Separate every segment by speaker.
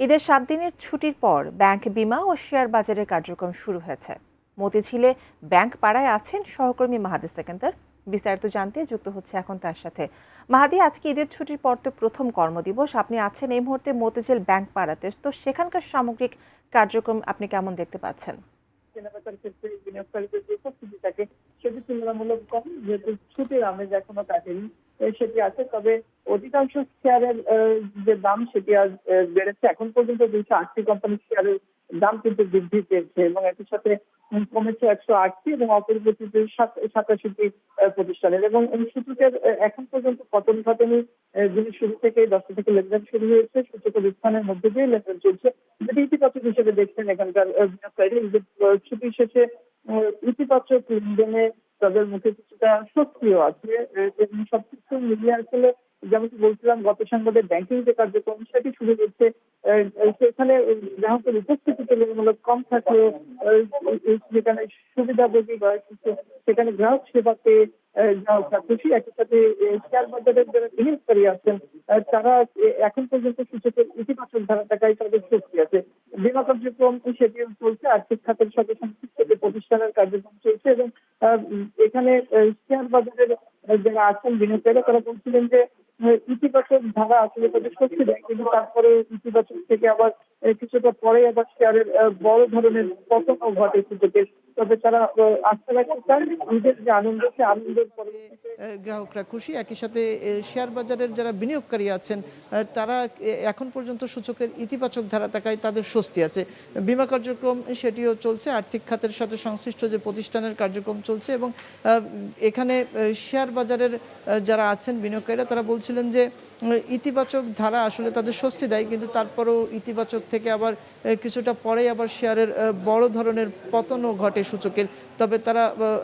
Speaker 1: ঈদের 7 দিনের ছুটির পর ব্যাংক বিমা ও শেয়ার বাজারের কার্যক্রম শুরু হয়েছে। মতিঝিলে ব্যাংক পাড়ায় আছেন সহকর্মী মাহাদি সেকেন্দার। বিস্তারিত জানতে যুক্ত হচ্ছে এখন তার সাথে। মাহাদি, আজকে ঈদের ছুটির পর তো প্রথম কর্মদিবস, আপনি আছেন এই মুহূর্তে মতিঝিল ব্যাংক পাড়াতে, তো সেখানকার সামগ্রিক কার্যক্রম আপনি কেমন দেখতে পাচ্ছেন?
Speaker 2: কেনাবেচার ক্ষেত্রে বিনিয়োগকারীদের যে উপস্থিতি থাকে সেটি তুলনামূলক কম, যেহেতু ছুটির আমেজ এখনো কাটেনি সেটি আছে। তবে অধিকাংশ শেয়ারের যে দাম সেটি আজ বেড়েছে। এখন পর্যন্ত 280 কোম্পানির শেয়ারের দাম কিন্তু বৃদ্ধি পেয়েছে এবং একই সাথে কমেছে 108টি এবং অপরিবর্তিত 87টি প্রতিষ্ঠানের। এবং এই সূচকের এখন পর্যন্ত পতন ঘটেনি। দিনের শুরু থেকে 10টা থেকে লেনদেন শুরু হয়েছে, সূচকের স্থানের মধ্যে দিয়ে লেনদেন চলছে। যেটি ইতিবাচক হিসেবে দেখছেন এখানকার বিনিয়োগকারীরা। ঈদের ছুটি শেষে ইতিবাচক লেনদেনে তাদের মুখে কিছুটা স্বস্তিও আছে এবং সবকিছু মিলিয়ে আসলে যেমনটি বলছিলাম, গত সংবাদে ব্যাংকিং যে কার্যক্রম সেটি শুরু হচ্ছে। সেখানে গ্রাহকের উপস্থিতি তুলনামূলক কম থাকলেও যেখানে সুবিধাভোগী বা সেখানে গ্রাহক সেবা পেয়ে গ্রাহকরা খুশি। একই সাথে শেয়ার বাজারের যারা বিনিয়োগকারী আছেন তারা এখন পর্যন্ত সূচকের ইতিবাচক ধারা থাকায় তাদের স্বস্তি আছে। বীমা কার্যক্রম সেটিও চলছে, আর্থিক খাতের সাথে সংশ্লিষ্ট যে প্রতিষ্ঠানের কার্যক্রম চলছে এবং এখানে শেয়ার বাজারের যারা আছেন বিনিয়োগকারীরা তারা বলছিলেন যে ইতিবাচক ধারা আসলে তাদের স্বস্তি দেয়, কিন্তু তারপরে ইতিবাচক থেকে আবার কিছুটা পরে আবার শেয়ারের বড় ধরনের পতনও ঘটে সূচকের। তবে তারা আস্থা রাখতে চান ঈদের যে আনন্দ, সে আনন্দের পরবর্তীতে
Speaker 3: গ্রাহকরা খুশি। একই সাথে শেয়ার বাজারের যারা বিনিয়োগকারী আছেন তারা এখন পর্যন্ত সূচকের ইতিবাচক ধারা থাকায় তাদের স্বস্তি আছে। বীমা কার্যক্রম সেটিও চলছে, আর্থিক খাতের সাথে সংশ্লিষ্ট যে প্রতিষ্ঠানের কার্যক্রম চলছে এবং এখানে শেয়ার বাজারের যারা আছেন বিনিয়োগকারীরা তারা বলছিলেন যে ইতিবাচক ধারা আসলে তাদের স্বস্তি দেয়, কিন্তু তারপরেও ইতিবাচক থেকে আবার কিছুটা পরেই আবার শেয়ারের বড় ধরনের পতনও ঘটে সূচকের। তবে তারা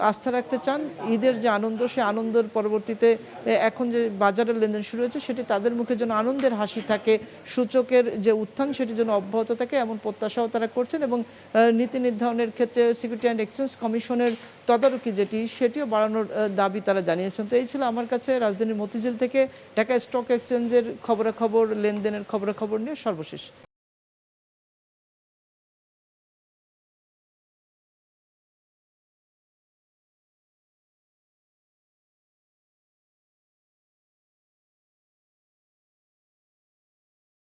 Speaker 3: আস্থা রাখতে চান ঈদের যে আনন্দ, সে আনন্দের পরবর্তীতে এখন যে বাজারের লেনদেন শুরু হয়েছে সেটি তাদের মুখে যেন আনন্দের হাসি থাকে, সূচকের যে উত্থান সেটি যেন অব্যাহত থাকে এমন প্রত্যাশাও তারা করছেন। এবং নীতি নির্ধারণের ক্ষেত্রে সিকিউরিটি অ্যান্ড এক্সচেঞ্জ কমিশনের তদারকি সেটিও বাড়ানোর দাবি তারা জানিয়েছেন। তো এই ছিল আমার কাছে রাজধানীর মতিঝিল থেকে ঢাকা স্টক এক্সচেঞ্জের খবরাখবর, লেনদেনের খবরাখবর নিয়ে সর্বশেষ।